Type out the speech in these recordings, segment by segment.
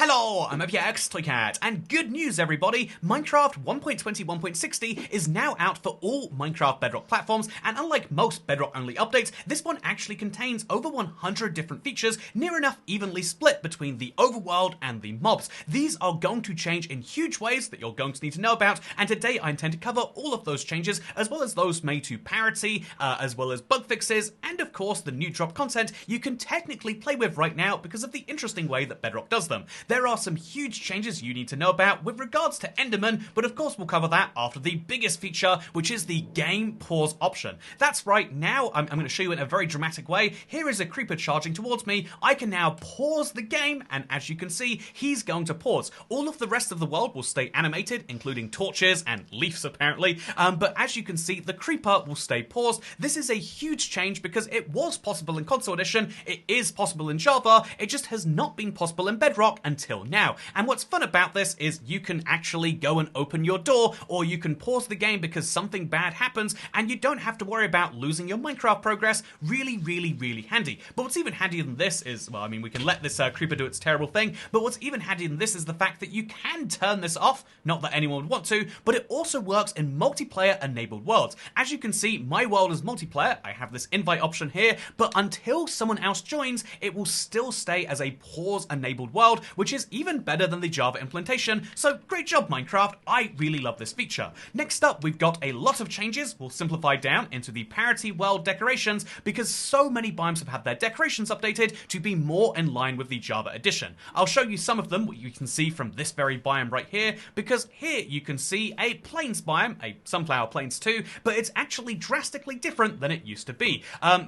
Hello, I'm FX Toycat, and good news everybody, Minecraft 1.20 1.60 is now out for all Minecraft Bedrock platforms, and unlike most Bedrock-only updates, this one actually contains over 100 different features, near enough evenly split between the overworld and the mobs. These are going to change in huge ways that you're going to need to know about, and today I intend to cover all of those changes, as well as those made to parity, as well as bug fixes, and of course the new drop content you can technically play with right now because of the interesting way that Bedrock does them. There are some huge changes you need to know about with regards to Enderman, but of course we'll cover that after the biggest feature, which is the game pause option. That's right, now I'm going to show you in a very dramatic way. Here is a creeper charging towards me. I can now pause the game, and as you can see, he's going to pause. All of the rest of the world will stay animated, including torches and leaves apparently, but as you can see, the creeper will stay paused. This is a huge change because it was possible in Console Edition, it is possible in Java, it just has not been possible in Bedrock until now. And what's fun about this is you can actually go and open your door, or you can pause the game because something bad happens, and you don't have to worry about losing your Minecraft progress. Really, really, really handy. But what's even handier than this is, well, I mean, we can let this creeper do its terrible thing, but what's even handier than this is the fact that you can turn this off, not that anyone would want to, but it also works in multiplayer-enabled worlds. As you can see, my world is multiplayer. I have this invite option here, but until someone else joins, it will still stay as a pause-enabled world, which is even better than the Java implementation, so great job Minecraft, I really love this feature. Next up, we've got a lot of changes. We'll simplify down into the parity world decorations because so many biomes have had their decorations updated to be more in line with the Java edition. I'll show you some of them, what you can see from this very biome right here, because here you can see a plains biome, a sunflower plains too, but it's actually drastically different than it used to be.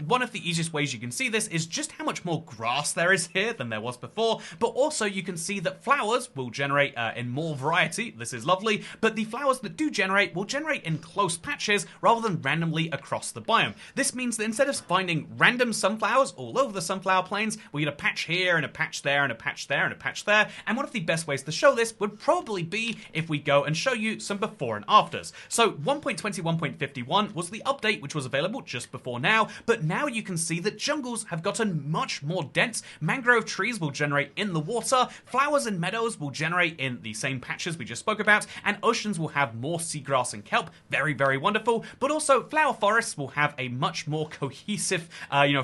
One of the easiest ways you can see this is just how much more grass there is here than there was before, but also you can see that flowers will generate in more variety. This is lovely, but the flowers that do generate will generate in close patches rather than randomly across the biome. This means that instead of finding random sunflowers all over the sunflower plains, we get a patch here and a patch there and a patch there and a patch there, and one of the best ways to show this would probably be if we go and show you some before and afters. So 1.20 1.51 was the update which was available just before now, but now you can see that jungles have gotten much more dense. Mangrove trees will generate in the water, flowers and meadows will generate in the same patches we just spoke about, and oceans will have more seagrass and kelp. Very, very wonderful. But also flower forests will have a much more cohesive,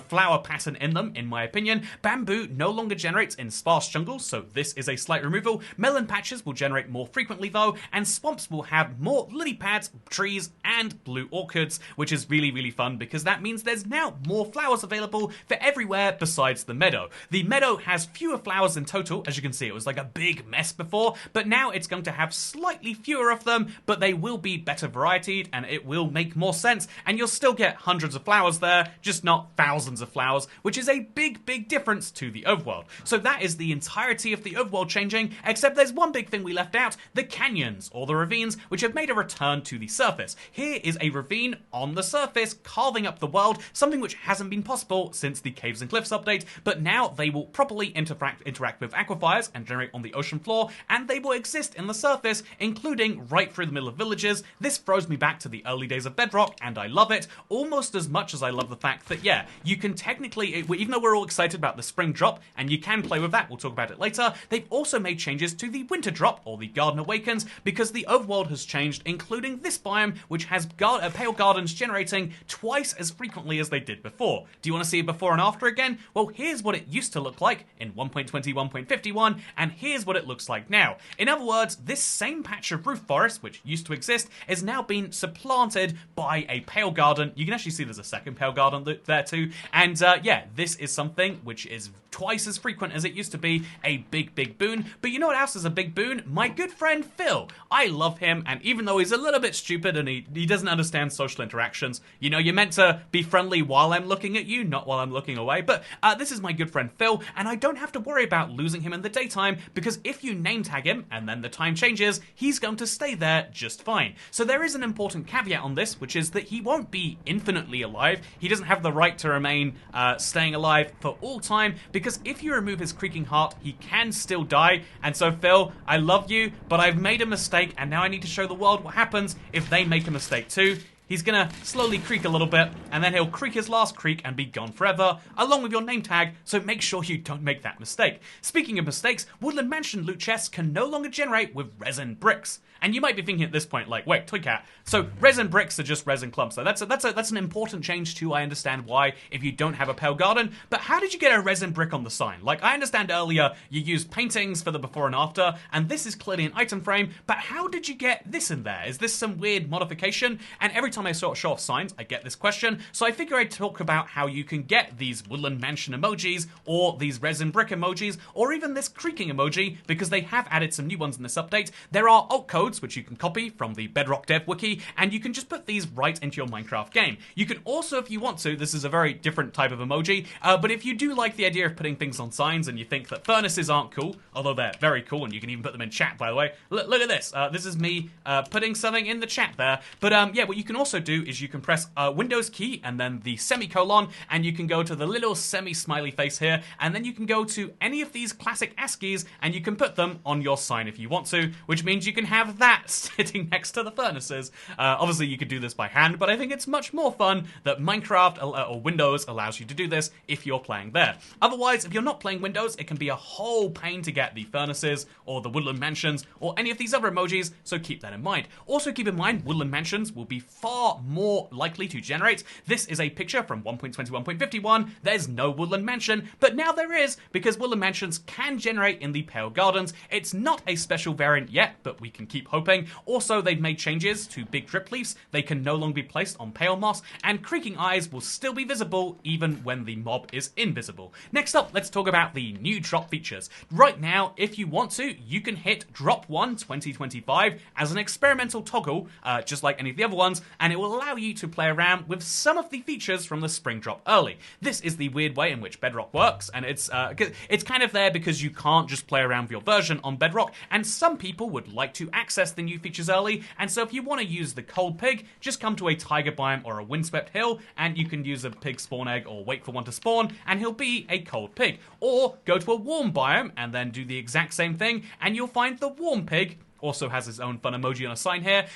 flower pattern in them, in my opinion. Bamboo no longer generates in sparse jungles, so this is a slight removal. Melon patches will generate more frequently though, and swamps will have more lily pads, trees, and blue orchids, which is really, really fun because that means there's now more flowers available for everywhere besides the meadow. The meadow has fewer flowers in total. As you can see, it was like a big mess before, but now it's going to have slightly fewer of them, but they will be better varietied and it will make more sense, and you'll still get hundreds of flowers there, just not thousands of flowers, which is a big, big difference to the overworld. So that is the entirety of the overworld changing, except there's one big thing we left out, the canyons, or the ravines, which have made a return to the surface. Here is a ravine on the surface, carving up the world, something which hasn't been possible since the Caves and Cliffs update, but now they will properly interact with aquifers and generate on the ocean floor, and they will exist in the surface, including right through the middle of villages. This throws me back to the early days of Bedrock, and I love it, almost as much as I love the fact that, yeah, you can technically, even though we're all excited about the spring drop, and you can play with that, we'll talk about it later, they've also made changes to the winter drop, or the Garden Awakens, because the overworld has changed, including this biome, which has pale gardens generating twice as frequently as they did before. Do you want to see a before and after again? Well, here's what it used to look like in 1.20 1.51, and here's what it looks like now. In other words, this same patch of roof forest, which used to exist, is now being supplanted by a pale garden. You can actually see there's a second pale garden there too, and yeah, this is something which is twice as frequent as it used to be, a big, big boon. But you know what else is a big boon? My good friend Phil. I love him, and even though he's a little bit stupid and he doesn't understand social interactions, you know, you're meant to be friendly while I'm looking at you, not while I'm looking away, but this is my good friend Phil, and I don't have to worry about losing him in the daytime, because if you name tag him and then the time changes, he's going to stay there just fine. So there is an important caveat on this, which is that he won't be infinitely alive. He doesn't have the right to remain staying alive for all time, because if you remove his creaking heart, he can still die. And so Phil, I love you, but I've made a mistake, and now I need to show the world what happens if they make a mistake too. he's gonna slowly creak a little bit, and then he'll creak his last creak and be gone forever, along with your name tag, so make sure you don't make that mistake. Speaking of mistakes, Woodland Mansion loot chests can no longer generate with resin bricks. And you might be thinking at this point, like, wait, Toycat, so resin bricks are just resin clumps. So that's an important change too. I understand why if you don't have a pale garden, but how did you get a resin brick on the sign? Like, I understand earlier you used paintings for the before and after, and this is clearly an item frame, but how did you get this in there? Is this some weird modification? And every time I sort of show off signs, I get this question, so I figure I'd talk about how you can get these Woodland Mansion emojis, or these resin brick emojis, or even this creaking emoji, because they have added some new ones in this update. There are alt codes, which you can copy from the Bedrock dev wiki, and you can just put these right into your Minecraft game. You can also, if you want to, this is a very different type of emoji, but if you do like the idea of putting things on signs and you think that furnaces aren't cool, although they're very cool, and you can even put them in chat, by the way. Look at this. This is me putting something in the chat there. But yeah, what you can also do is you can press Windows key and then the semicolon, and you can go to the little semi-smiley face here, and then you can go to any of these classic ASCIIs, and you can put them on your sign if you want to, which means you can have that sitting next to the furnaces. Obviously, you could do this by hand, but I think it's much more fun that Minecraft or Windows allows you to do this if you're playing there. Otherwise, if you're not playing Windows, it can be a whole pain to get the furnaces or the Woodland Mansions or any of these other emojis, so keep that in mind. Also keep in mind, Woodland Mansions will be far more likely to generate. This is a picture from 1.21.51. There's no Woodland Mansion, but now there is, because Woodland Mansions can generate in the Pale Gardens. It's not a special variant yet, but we can keep hoping. Also, they've made changes to big drip leaves. They can no longer be placed on pale moss, and creaking eyes will still be visible even when the mob is invisible. Next up, let's talk about the new drop features. Right now, if you want to, you can hit Drop 1 2025 as an experimental toggle, just like any of the other ones, and it will allow you to play around with some of the features from the spring drop early. This is the weird way in which Bedrock works, and it's kind of there because you can't just play around with your version on Bedrock, and some people would like to access the new features early, and so if you want to use the cold pig, just come to a tiger biome or a windswept hill, and you can use a pig spawn egg or wait for one to spawn, and he'll be a cold pig. Or go to a warm biome and then do the exact same thing, and you'll find the warm pig also has his own fun emoji on a sign here.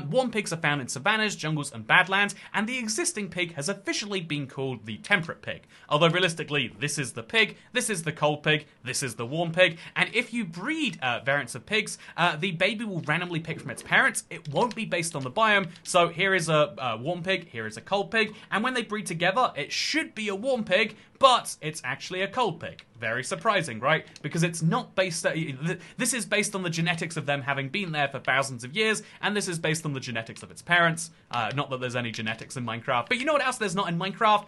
Warm pigs are found in savannas, jungles, and badlands, and the existing pig has officially been called the temperate pig. Although realistically, this is the pig, this is the cold pig, this is the warm pig, and if you breed variants of pigs, the baby will randomly pick from its parents. It won't be based on the biome, so here is a warm pig, here is a cold pig, and when they breed together, it should be a warm pig, but it's actually a cold pig. Very surprising, right? Because it's not based... this is based on the genetics of them having been there for thousands of years, and this is based on the genetics of its parents. Not that there's any genetics in Minecraft, but you know what else there's not in Minecraft?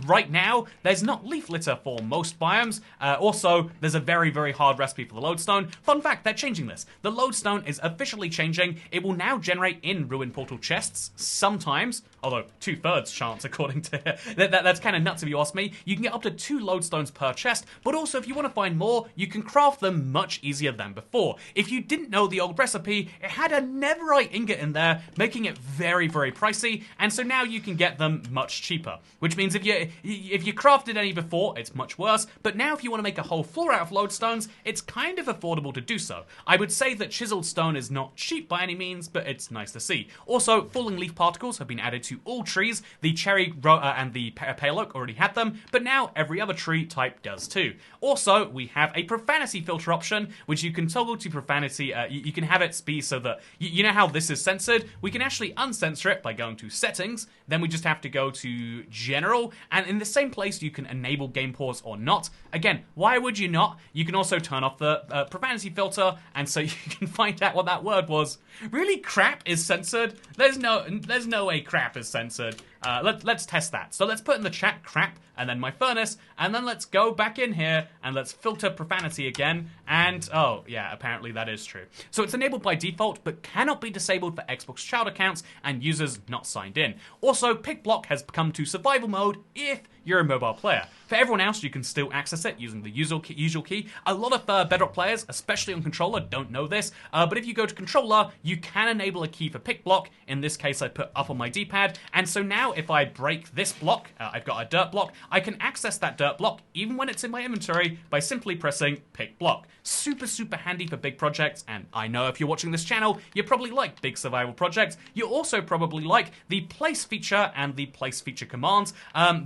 Right now, there's not leaf litter for most biomes. Also, there's a very, very hard recipe for the lodestone. Fun fact, they're changing this. The lodestone is officially changing. It will now generate in ruin portal chests sometimes, although 2/3 chance according to... that's kind of nuts if you ask me. You can get up to 2 lodestones per chest, but also if you want to find more, you can craft them much easier than before. If you didn't know the old recipe, it had a netherite ingot in there, making it very, very pricey, and so now you can get them much cheaper. Which means if you crafted any before, it's much worse, but now if you want to make a whole floor out of lodestones, it's kind of affordable to do so. I would say that chiseled stone is not cheap by any means, but it's nice to see. Also, falling leaf particles have been added to all trees. The cherry and the pale oak already had them, but now every other tree type does too. Also, we have a profanity filter option, which you can toggle to profanity. You can have it be so that, you know how this is censored? We can actually uncensor it by going to settings, then we just have to go to general, and in the same place you can enable game pause or not. Again, why would you not? You can also turn off the profanity filter, and so you can find out what that word was. Really, crap is censored? There's no way crap is censored. Let's test that. So let's put in the chat crap, and then my furnace, and then let's go back in here, and let's filter profanity again, and oh, yeah, apparently that is true. So it's enabled by default, but cannot be disabled for Xbox Child accounts and users not signed in. Also, Pick Block has come to survival mode if you're a mobile player. For everyone else, you can still access it using the usual key. A lot of Bedrock players, especially on controller, don't know this, but if you go to controller, you can enable a key for Pick Block. In this case, I put up on my D-pad, and so now if I break this block, I've got a dirt block, I can access that dirt block even when it's in my inventory by simply pressing pick block. Super, super handy for big projects, and I know if you're watching this channel, you probably like big survival projects. You also probably like the place feature and the place feature commands.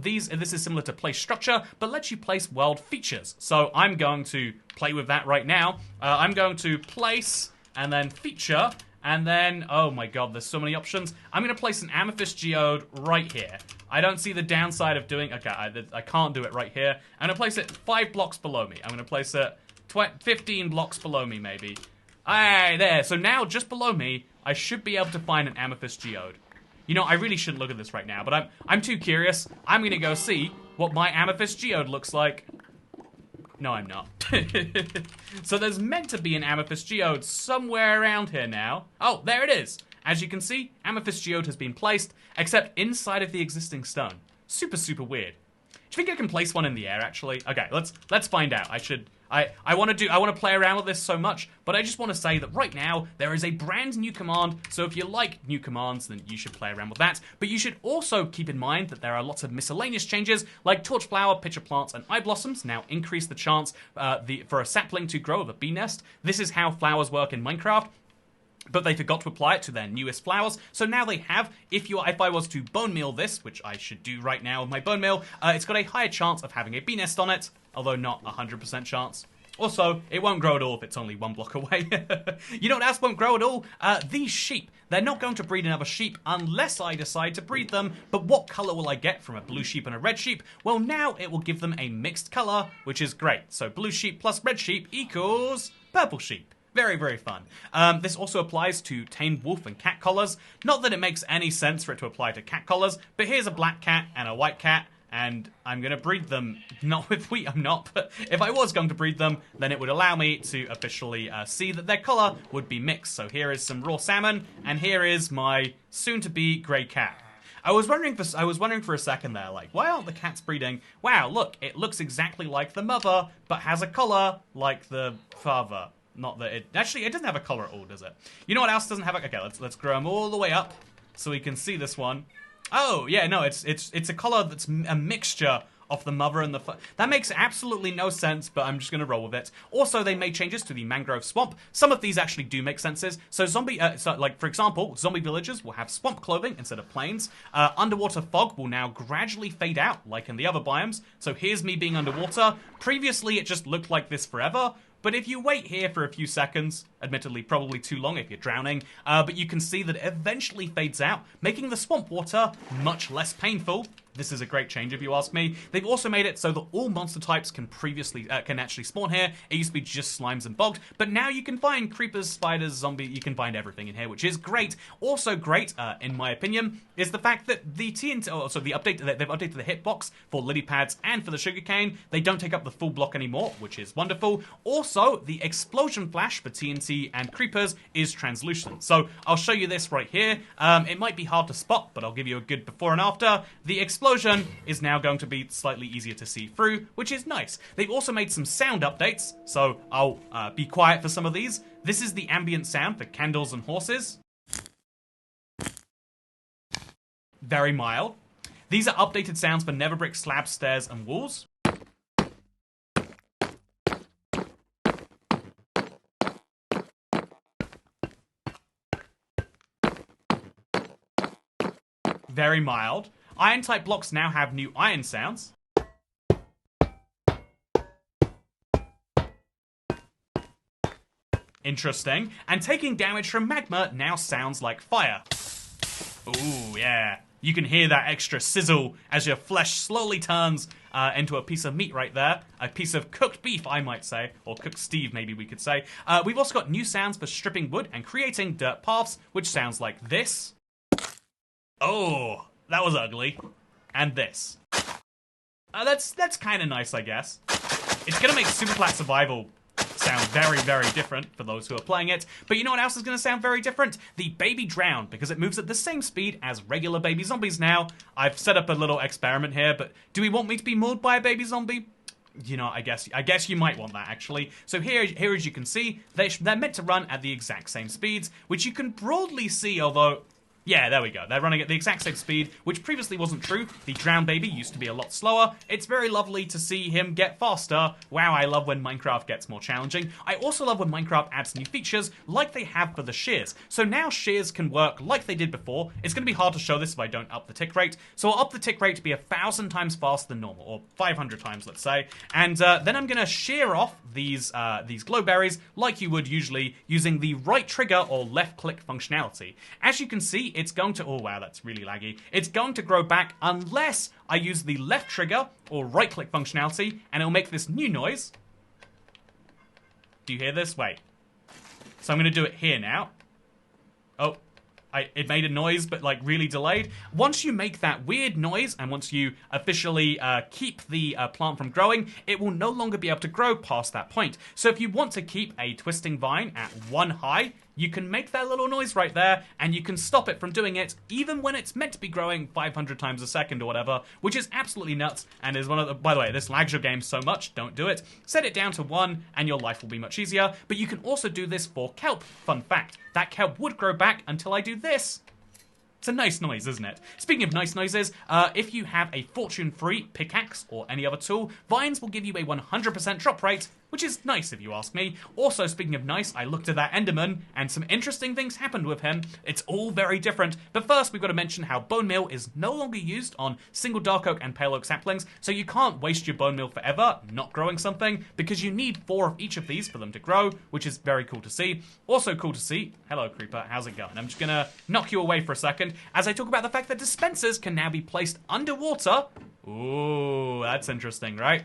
This is similar to place structure, but lets you place world features. So I'm going to play with that right now. I'm going to place and then feature, and then, oh my god, there's so many options. I'm going to place an amethyst geode right here. I don't see the downside of doing, okay, I can't do it right here. I'm going to place it 5 blocks below me. I'm going to place it 15 blocks below me, maybe. Aye, there. So now, just below me, I should be able to find an amethyst geode. You know, I really shouldn't look at this right now, but I'm too curious. I'm going to go see what my amethyst geode looks like. No, I'm not. So there's meant to be an amethyst geode somewhere around here now. Oh, there it is. As you can see, amethyst geode has been placed, except inside of the existing stone. Super, super weird. Do you think I can place one in the air, actually? Okay, let's find out. I want to play around with this so much, but I just want to say that right now there is a brand new command, so if you like new commands, then you should play around with that. But you should also keep in mind that there are lots of miscellaneous changes, like torchflower, pitcher plants, and eye blossoms now increase the chance for a sapling to grow of a bee nest. This is how flowers work in Minecraft, but they forgot to apply it to their newest flowers, so now they have. If I was to bone meal this, which I should do right now with my bone meal, it's got a higher chance of having a bee nest on it, although not 100% chance. Also, it won't grow at all if it's only 1 block away. You know what else won't grow at all? These sheep. They're not going to breed another sheep unless I decide to breed them, but what color will I get from a blue sheep and a red sheep? Well, now it will give them a mixed color, which is great. So blue sheep plus red sheep equals purple sheep. Very, very fun. This also applies to tamed wolf and cat collars. Not that it makes any sense for it to apply to cat collars, but here's a black cat and a white cat, and I'm going to breed them. Not with wheat, I'm not, but if I was going to breed them, then it would allow me to officially see that their color would be mixed. So here is some raw salmon, and here is my soon-to-be grey cat. I was wondering for a second there, like, why aren't the cats breeding? Wow, look, it looks exactly like the mother, but has a color like the father. Not that it... Actually, it doesn't have a color at all, does it? You know what else doesn't have a... Okay, let's grow them all the way up so we can see this one. Oh, yeah, no, it's a color that's a mixture of the mother and the... That makes absolutely no sense, but I'm just going to roll with it. Also, they made changes to the mangrove swamp. Some of these actually do make senses. So for example, zombie villagers will have swamp clothing instead of plains. Underwater fog will now gradually fade out, like in the other biomes. So here's me being underwater. Previously, it just looked like this forever. But if you wait here for a few seconds, admittedly probably too long if you're drowning, but you can see that it eventually fades out, making the swamp water much less painful. This is a great change if you ask me. They've also made it so that all monster types can actually spawn here. It used to be just slimes and bogged, but now you can find creepers, spiders, zombies, you can find everything in here, which is great. Also great, in my opinion, is the fact that the they've updated the hitbox for lily pads and for the sugarcane. They don't take up the full block anymore, which is wonderful. Also, the explosion flash for TNT and creepers is translucent. So I'll show you this right here. It might be hard to spot, but I'll give you a good before and after. The explosion is now going to be slightly easier to see through, which is nice. They've also made some sound updates, so I'll be quiet for some of these. This is the ambient sound for candles and horses. Very mild. These are updated sounds for nether brick slabs, stairs, and walls. Very mild. Iron-type blocks now have new iron sounds. Interesting. And taking damage from magma now sounds like fire. Ooh, yeah. You can hear that extra sizzle as your flesh slowly turns into a piece of meat right there. A piece of cooked beef, I might say. Or cooked Steve, maybe we could say. We've also got new sounds for stripping wood and creating dirt paths, which sounds like this. Oh, that was ugly. And this. That's kind of nice, I guess. It's going to make Super Plat Survival sound very, very different for those who are playing it. But you know what else is going to sound very different? The baby drown, because it moves at the same speed as regular baby zombies now. I've set up a little experiment here, but do we want me to be mauled by a baby zombie? You know, I guess you might want that, actually. So here as you can see, they're meant to run at the exact same speeds, which you can broadly see, although... Yeah, there we go. They're running at the exact same speed, which previously wasn't true. The Drown Baby used to be a lot slower. It's very lovely to see him get faster. Wow, I love when Minecraft gets more challenging. I also love when Minecraft adds new features like they have for the shears. So now shears can work like they did before. It's going to be hard to show this if I don't up the tick rate. So I'll up the tick rate to be 1,000 times faster than normal, or 500 times, let's say. And then I'm going to shear off these glowberries like you would usually using the right trigger or left click functionality. As you can see, it's going to, oh wow, that's really laggy. It's going to grow back unless I use the left trigger or right click functionality, and it'll make this new noise. Do you hear this? Wait. So I'm going to do it here now. Oh. It made a noise, but like really delayed. Once you make that weird noise, and once you officially keep the plant from growing, it will no longer be able to grow past that point. So if you want to keep a twisting vine at 1 high, you can make that little noise right there, and you can stop it from doing it, even when it's meant to be growing 500 times a second or whatever, which is absolutely nuts, and is one of the, by the way, this lags your game so much, don't do it. Set it down to 1, and your life will be much easier, but you can also do this for kelp. Fun fact, that kelp would grow back until I do this. It's a nice noise, isn't it? Speaking of nice noises, if you have a fortune-free pickaxe or any other tool, vines will give you a 100% drop rate, which is nice if you ask me. Also, speaking of nice, I looked at that Enderman, and some interesting things happened with him. It's all very different, but first we've got to mention how bone meal is no longer used on single dark oak and pale oak saplings, so you can't waste your bone meal forever not growing something, because you need 4 of each of these for them to grow, which is very cool to see. Also cool to see, hello Creeper, how's it going? I'm just gonna knock you away for a second, as I talk about the fact that dispensers can now be placed underwater. Ooh, that's interesting, right?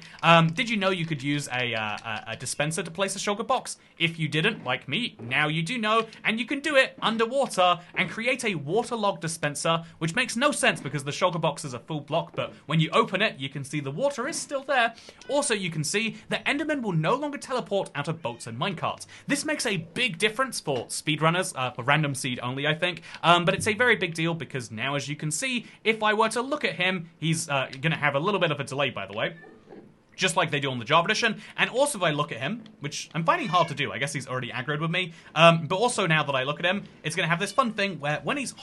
Did you know you could use a dispenser to place a sugar box? If you didn't, like me, now you do know, and you can do it underwater and create a waterlogged dispenser, which makes no sense because the sugar box is a full block, but when you open it, you can see the water is still there. Also, you can see that Endermen will no longer teleport out of boats and minecarts. This makes a big difference for speedrunners, for random seed only, I think, but it's a very big deal because now, as you can see, if I were to look at him, he's gonna have a little bit of a delay, by the way, just like they do on the Java edition. And also, if I look at him, which I'm finding hard to do, I guess he's already aggroed with me, but also now that I look at him, it's gonna have this fun thing where when he's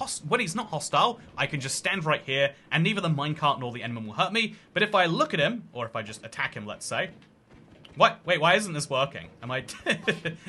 not hostile, I can just stand right here, and neither the minecart nor the enderman will hurt me. But if I look at him, or if I just attack him, let's say, what? Wait, why isn't this working? Am I...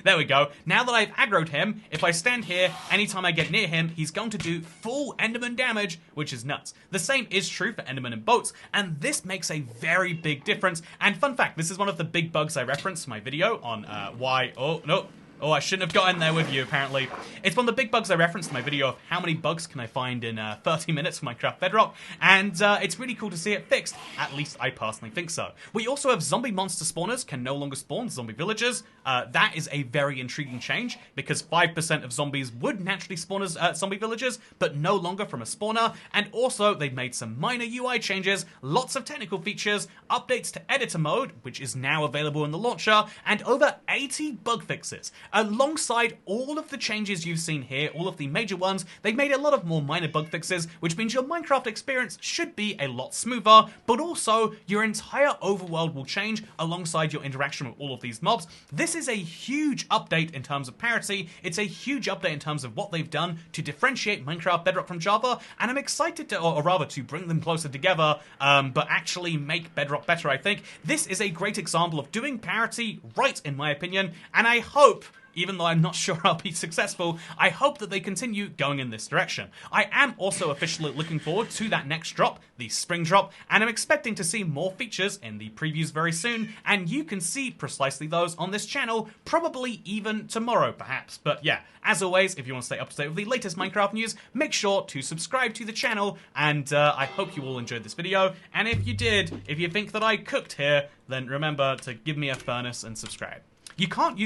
There we go. Now that I've aggroed him, if I stand here, anytime I get near him, he's going to do full Enderman damage, which is nuts. The same is true for Enderman and boats, and this makes a very big difference. And fun fact, this is one of the big bugs I referenced in my video on why... Oh, no. Oh, I shouldn't have gotten there with you, apparently. It's one of the big bugs I referenced in my video of how many bugs can I find in 30 minutes for Minecraft Bedrock, and it's really cool to see it fixed. At least I personally think so. We also have zombie monster spawners can no longer spawn zombie villagers. That is a very intriguing change, because 5% of zombies would naturally spawn as zombie villagers, but no longer from a spawner. And also, they've made some minor UI changes, lots of technical features, updates to editor mode, which is now available in the launcher, and over 80 bug fixes. Alongside all of the changes you've seen here, all of the major ones, they've made a lot of more minor bug fixes, which means your Minecraft experience should be a lot smoother, but also your entire overworld will change alongside your interaction with all of these mobs. This is a huge update in terms of parity, it's a huge update in terms of what they've done to differentiate Minecraft Bedrock from Java, and I'm excited to, or rather to bring them closer together, but actually make Bedrock better, I think. This is a great example of doing parity right, in my opinion, and I hope, even though I'm not sure I'll be successful, I hope that they continue going in this direction. I am also officially looking forward to that next drop, the spring drop, and I'm expecting to see more features in the previews very soon, and you can see precisely those on this channel, probably even tomorrow perhaps. But yeah, as always, if you want to stay up to date with the latest Minecraft news, make sure to subscribe to the channel, and I hope you all enjoyed this video, and if you did, if you think that I cooked here, then remember to give me a furnace and subscribe. You can't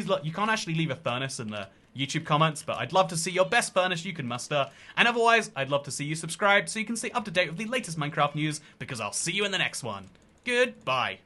actually leave a furnace in the YouTube comments, but I'd love to see your best furnace you can muster. And otherwise, I'd love to see you subscribe so you can stay up to date with the latest Minecraft news, because I'll see you in the next one. Goodbye.